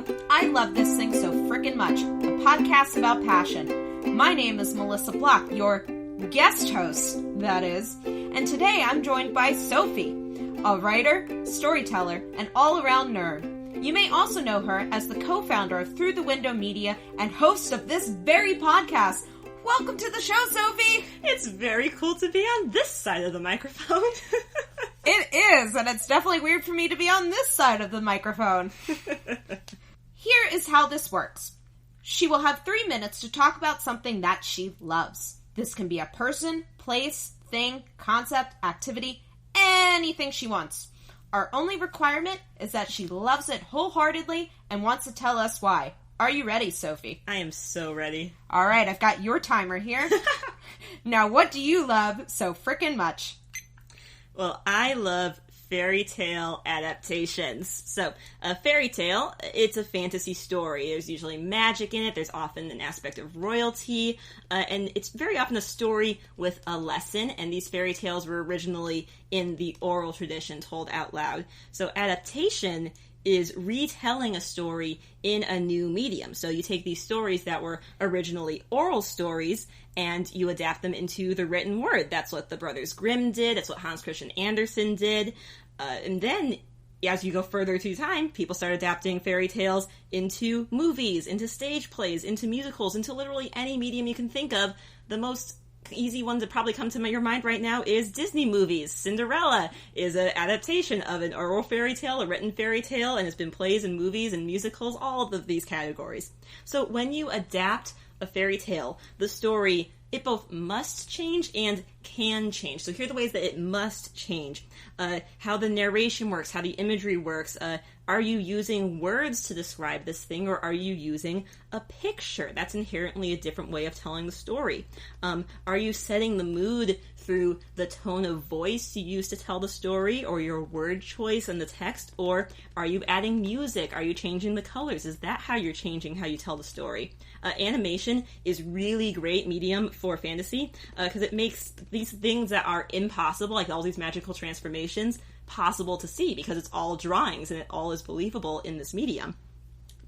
to I Love This Thing So Frickin' Much, a podcast about passion. My name is Melissa Block, your guest host, that is, and today I'm joined by Sophie, a writer, storyteller, and all-around nerd. You may also know her as the co-founder of Through the Window Media and host of this very podcast. Welcome to the show, Sophie! It's very cool to be on this side of the microphone. It is, and it's definitely weird for me to be on this side of the microphone. Here is how this works. She will have 3 minutes to talk about something that she loves. This can be a person, place, thing, concept, activity, anything she wants. Our only requirement is that she loves it wholeheartedly and wants to tell us why. Are you ready, Sophie? I am so ready. All right, I've got your timer here. Now, what do you love so frickin' much? Well, I love fairy tale adaptations. So, a fairy tale, it's a fantasy story. There's usually magic in it. There's often an aspect of royalty. And it's very often a story with a lesson. And these fairy tales were originally in the oral tradition told out loud. So, adaptation is retelling a story in a new medium. So you take these stories that were originally oral stories and you adapt them into the written word. That's what the Brothers Grimm did. That's what Hans Christian Andersen did. And then, as you go further through time, people start adapting fairy tales into movies, into stage plays, into musicals, into literally any medium you can think of. The most easy one to probably come to your mind right now is Disney movies. Cinderella is an adaptation of an oral fairy tale, a written fairy tale, and it's been plays and movies and musicals, all of these categories. So when you adapt a fairy tale, the story, it both must change and can change. So here are the ways that it must change. How the narration works, how the imagery works. Are you using words to describe this thing, or are you using a picture? That's inherently a different way of telling the story. Are you setting the mood through the tone of voice you use to tell the story, or your word choice in the text, or are you adding music? Are you changing the colors? Is that how you're changing how you tell the story? Animation is really great medium for fantasy, because it makes these things that are impossible, like all these magical transformations, possible to see, because it's all drawings and it all is believable in this medium.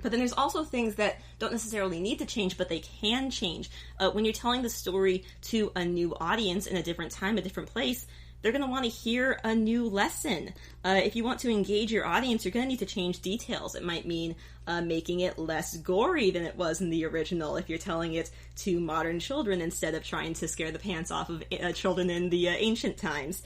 But then there's also things that don't necessarily need to change, but they can change. When you're telling the story to a new audience in a different time, a different place, they're going to want to hear a new lesson. If you want to engage your audience, you're going to need to change details. It might mean making it less gory than it was in the original if you're telling it to modern children instead of trying to scare the pants off of children in the ancient times.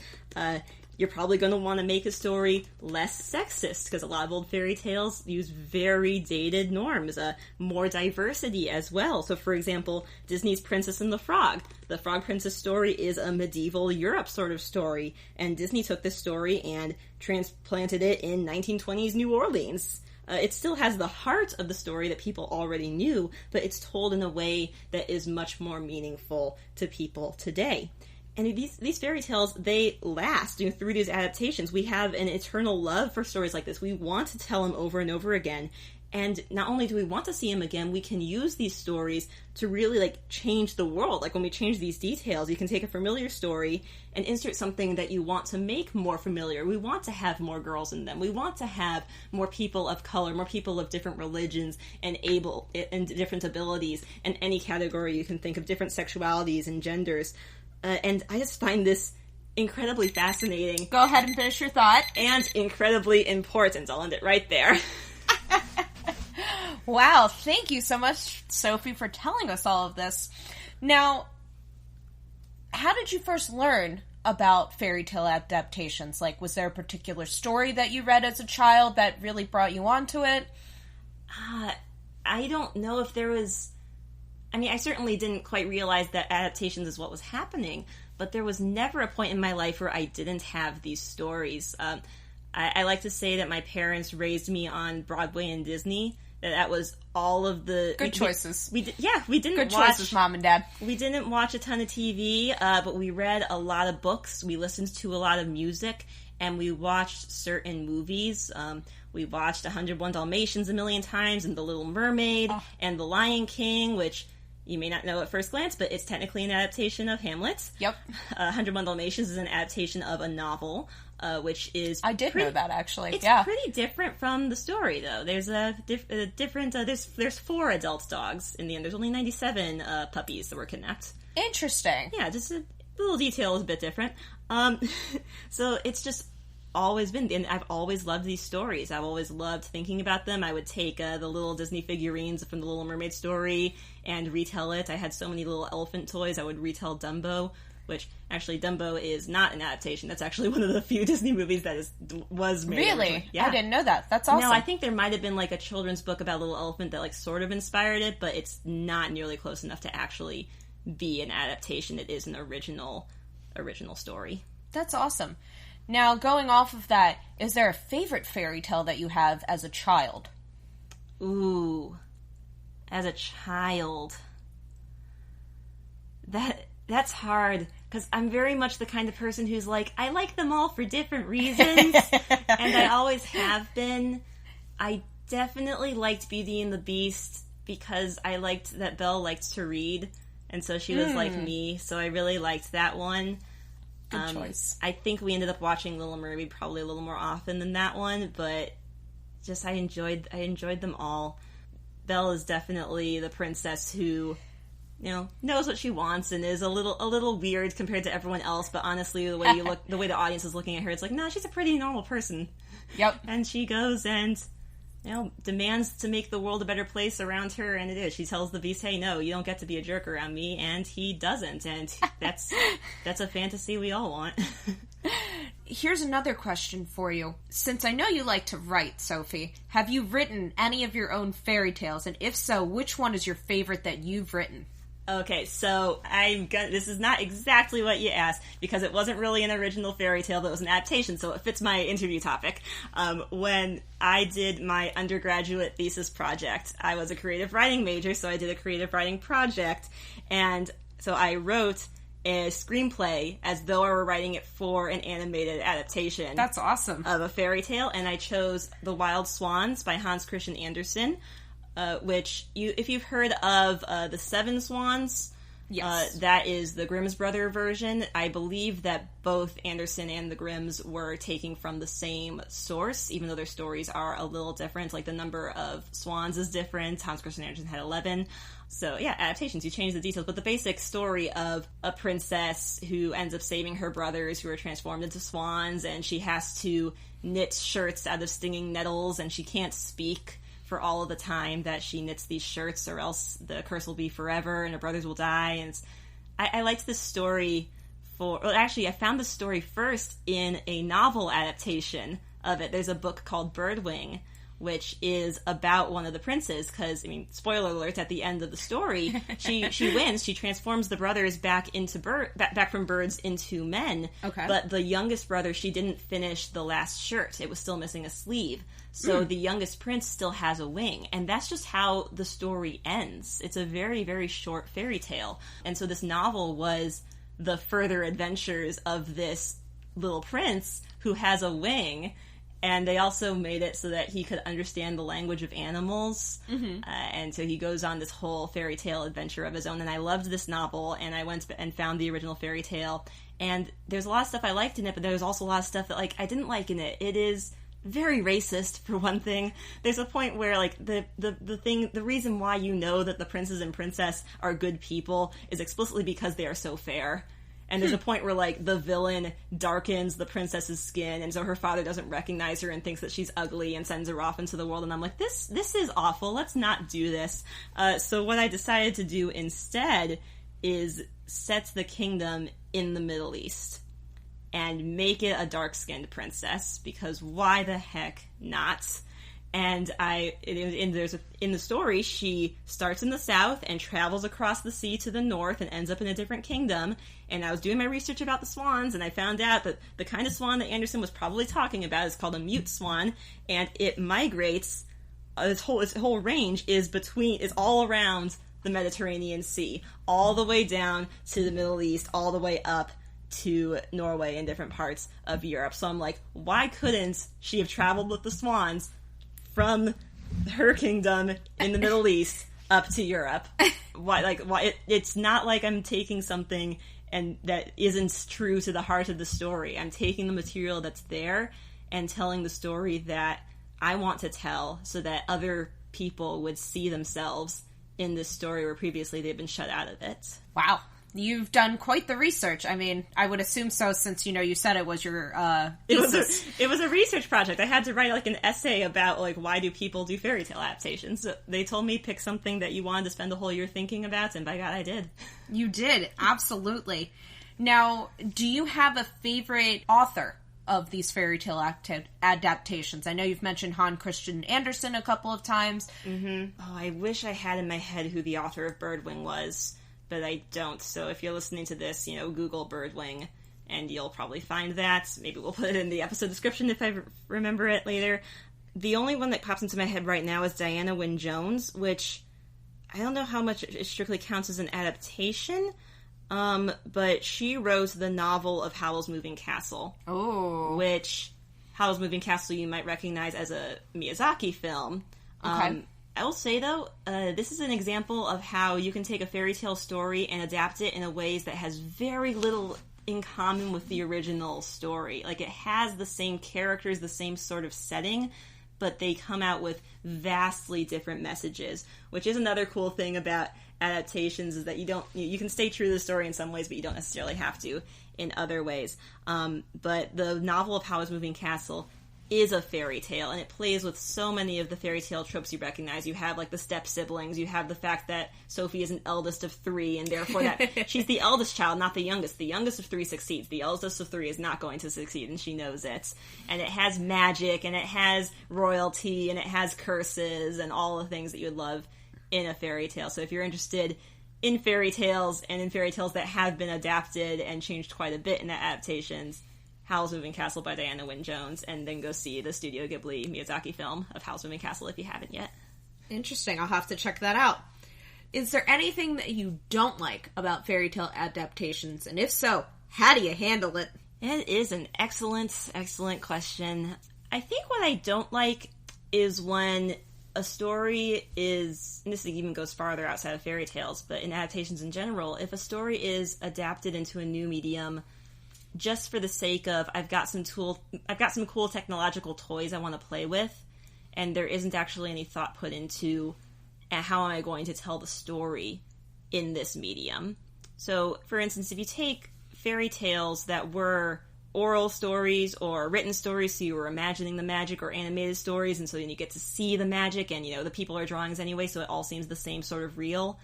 You're probably going to want to make a story less sexist, because a lot of old fairy tales use very dated norms, more diversity as well. So, for example, Disney's Princess and the Frog. The Frog Princess story is a medieval Europe sort of story, and Disney took this story and transplanted it in 1920s New Orleans. It still has the heart of the story that people already knew, but it's told in a way that is much more meaningful to people today. And these fairy tales, they last through these adaptations. We have an eternal love for stories like this. We want to tell them over and over again. And not only do we want to see them again, we can use these stories to really, change the world. Like, when we change these details, you can take a familiar story and insert something that you want to make more familiar. We want to have more girls in them. We want to have more people of color, more people of different religions and different abilities, and any category you can think of, different sexualities and genders. And I just find this incredibly fascinating. Go ahead and finish your thought. And incredibly important. I'll end it right there. Wow, thank you so much, Sophie, for telling us all of this. Now, how did you first learn about fairy tale adaptations? Was there a particular story that you read as a child that really brought you onto it? I don't know if there was... I certainly didn't quite realize that adaptations is what was happening, but there was never a point in my life where I didn't have these stories. I like to say that my parents raised me on Broadway and Disney. That was all of the... Good choices. We didn't Good watch... choices, Mom and Dad. We didn't watch a ton of TV, but we read a lot of books, we listened to a lot of music, and we watched certain movies. We watched 101 Dalmatians a million times, and The Little Mermaid, and The Lion King, which... You may not know at first glance, but it's technically an adaptation of Hamlet. Yep. 101 Dalmatians is an adaptation of a novel, which is... I did know that, actually. It's yeah. pretty different from the story, though. There's a different... there's 4 adult dogs in the end. There's only 97 puppies that were kidnapped. Interesting. Yeah, just a little detail is a bit different. So it's just always been, and I've always loved these stories. I've always loved thinking about them. I would take the little Disney figurines from the Little Mermaid story and retell it. I had so many little elephant toys. I would retell Dumbo, which actually Dumbo is not an adaptation. That's actually one of the few Disney movies that was made. Really? Originally. Yeah. I didn't know that. That's awesome. No, I think there might have been like a children's book about Little Elephant that like sort of inspired it, but it's not nearly close enough to actually be an adaptation. It is an original story. That's awesome. Now, going off of that, is there a favorite fairy tale that you have as a child? Ooh. As a child. That's hard, because I'm very much the kind of person who's like, I like them all for different reasons, and I always have been. I definitely liked Beauty and the Beast, because I liked that Belle liked to read, and so she was like me, so I really liked that one. Good choice. I think we ended up watching Little Mermaid probably a little more often than that one, but just I enjoyed them all. Belle is definitely the princess who, knows what she wants and is a little weird compared to everyone else, but honestly the way the audience is looking at her, it's like, no, she's a pretty normal person. Yep. And she goes and demands to make the world a better place around her, and it is. She tells the Beast, hey, no, you don't get to be a jerk around me, and he doesn't, and that's a fantasy we all want. Here's another question for you. Since I know you like to write, Sophie, have you written any of your own fairy tales, and if so, which one is your favorite that you've written? Okay, so this is not exactly what you asked, because it wasn't really an original fairy tale, but it was an adaptation, so it fits my interview topic. When I did my undergraduate thesis project, I was a creative writing major, so I did a creative writing project, and so I wrote a screenplay as though I were writing it for an animated adaptation. That's awesome. Of a fairy tale, and I chose The Wild Swans by Hans Christian Andersen. Which, if you've heard of The Seven Swans, yes. That is the Grimm's brother version. I believe that both Andersen and the Grimms were taking from the same source, even though their stories are a little different. Like, the number of swans is different. Hans Christian Andersen had 11. So, yeah, adaptations, you change the details. But the basic story of a princess who ends up saving her brothers who are transformed into swans, and she has to knit shirts out of stinging nettles, and she can't speak for all of the time that she knits these shirts, or else the curse will be forever and her brothers will die. And I liked this story I found the story first in a novel adaptation of it. There's a book called Birdwing, which is about one of the princes, because, spoiler alert, at the end of the story, she wins. She transforms the brothers back from birds into men. Okay. But the youngest brother, she didn't finish the last shirt. It was still missing a sleeve. So the youngest prince still has a wing. And that's just how the story ends. It's a very, very short fairy tale. And so this novel was the further adventures of this little prince who has a wing. And they also made it so that he could understand the language of animals. Mm-hmm. And so he goes on this whole fairy tale adventure of his own. And I loved this novel, and I went and found the original fairy tale. And there's a lot of stuff I liked in it, but there's also a lot of stuff that, I didn't like in it. It is very racist, for one thing. There's a point where, the reason why you know that the princes and princess are good people is explicitly because they are so fair. And there's a point where, the villain darkens the princess's skin, and so her father doesn't recognize her and thinks that she's ugly and sends her off into the world, and I'm like, this is awful, let's not do this. So what I decided to do instead is set the kingdom in the Middle East and make it a dark-skinned princess, because why the heck not? And in the story, she starts in the south and travels across the sea to the north and ends up in a different kingdom. And I was doing my research about the swans, and I found out that the kind of swan that Andersen was probably talking about is called a mute swan, and it migrates. Its whole range is all around the Mediterranean Sea, all the way down to the Middle East, all the way up to Norway and different parts of Europe. So I'm like, why couldn't she have traveled with the swans from her kingdom in the Middle East up to Europe? It's not like I'm taking something and that isn't true to the heart of the story. I'm taking the material that's there and telling the story that I want to tell so that other people would see themselves in this story where previously they've been shut out of it. Wow. You've done quite the research. I mean, I would assume so since, you said it was your thesis. It was a research project. I had to write, an essay about, why do people do fairy tale adaptations. So they told me pick something that you wanted to spend the whole year thinking about, and by God, I did. You did. Absolutely. Now, do you have a favorite author of these fairy tale adaptations? I know you've mentioned Hans Christian Andersen a couple of times. Mm-hmm. Oh, I wish I had in my head who the author of Birdwing was, but I don't. So if you're listening to this, Google Birdwing, and you'll probably find that. Maybe we'll put it in the episode description if I remember it later. The only one that pops into my head right now is Diana Wynne Jones, which I don't know how much it strictly counts as an adaptation, but she wrote the novel of Howl's Moving Castle. Oh. Which, Howl's Moving Castle you might recognize as a Miyazaki film. Okay. I will say, though, this is an example of how you can take a fairy tale story and adapt it in a ways that has very little in common with the original story. It has the same characters, the same sort of setting, but they come out with vastly different messages, which is another cool thing about adaptations, is that you can stay true to the story in some ways, but you don't necessarily have to in other ways. But the novel of Howl's Moving Castle is a fairy tale, and it plays with so many of the fairy tale tropes you recognize. You have the step siblings, you have the fact that Sophie is an eldest of 3, and therefore that she's the eldest child, not the youngest. The youngest of 3 succeeds. The eldest of 3 is not going to succeed, and she knows it. And it has magic, and it has royalty, and it has curses, and all the things that you would love in a fairy tale. So if you're interested in fairy tales, and in fairy tales that have been adapted and changed quite a bit in the adaptations, Howl's Moving Castle by Diana Wynne Jones, and then go see the Studio Ghibli Miyazaki film of Howl's Moving Castle if you haven't yet. Interesting. I'll have to check that out. Is there anything that you don't like about fairy tale adaptations? And if so, how do you handle it? It is an excellent, excellent question. I think what I don't like is when a story is, and this even goes farther outside of fairy tales, but in adaptations in general, if a story is adapted into a new medium just for the sake of, I've got some cool technological toys I want to play with, and there isn't actually any thought put into how am I going to tell the story in this medium. So, for instance, if you take fairy tales that were oral stories or written stories, so you were imagining the magic, or animated stories, and so then you get to see the magic, and the people are drawings anyway, so it all seems the same sort of real,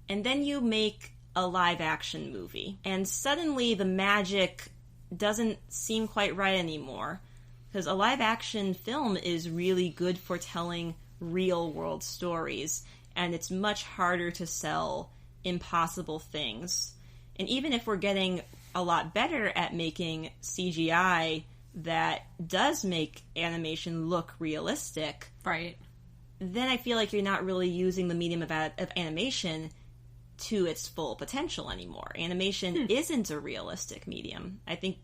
and then you make a live action movie, and suddenly the magic doesn't seem quite right anymore, because a live action film is really good for telling real world stories, and it's much harder to sell impossible things. And even if we're getting a lot better at making CGI that does make animation look realistic, right, then I feel like you're not really using the medium of animation to its full potential anymore. Animation isn't a realistic medium. I think,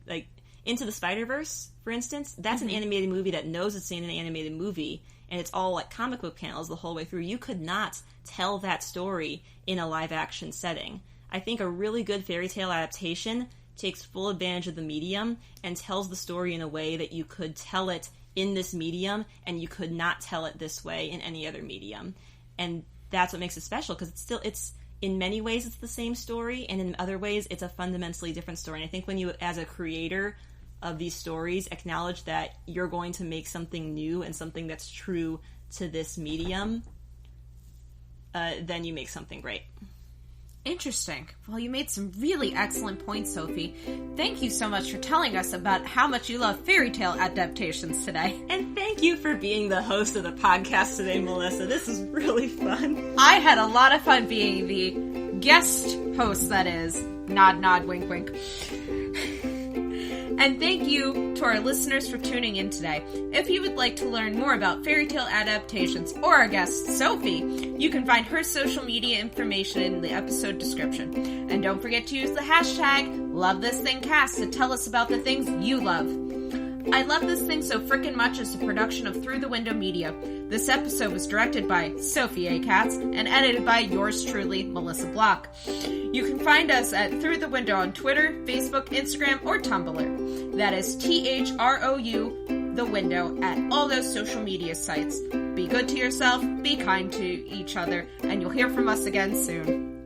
Into the Spider-Verse, for instance, that's an animated movie that knows it's in an animated movie, and it's all comic book panels the whole way through. You could not tell that story in a live-action setting. I think a really good fairy tale adaptation takes full advantage of the medium and tells the story in a way that you could tell it in this medium, and you could not tell it this way in any other medium. And that's what makes it special, because it's in many ways it's the same story, and in other ways it's a fundamentally different story. And I think when you, as a creator of these stories, acknowledge that you're going to make something new and something that's true to this medium, then you make something great. Interesting. Well, you made some really excellent points, Sophie. Thank you so much for telling us about how much you love fairy tale adaptations today. And thank you for being the host of the podcast today, Melissa. This is really fun. I had a lot of fun being the guest host, that is. Nod, nod, wink, wink. And thank you to our listeners for tuning in today. If you would like to learn more about fairy tale adaptations or our guest, Sophie, you can find her social media information in the episode description. And don't forget to use the hashtag LoveThisThingCast to tell us about the things you love. I Love This Thing So Frickin' Much is a production of Through the Window Media. This episode was directed by Sophie A. Katz and edited by yours truly, Melissa Block. You can find us at Through the Window on Twitter, Facebook, Instagram, or Tumblr. That is THROU, the window, at all those social media sites. Be good to yourself, be kind to each other, and you'll hear from us again soon.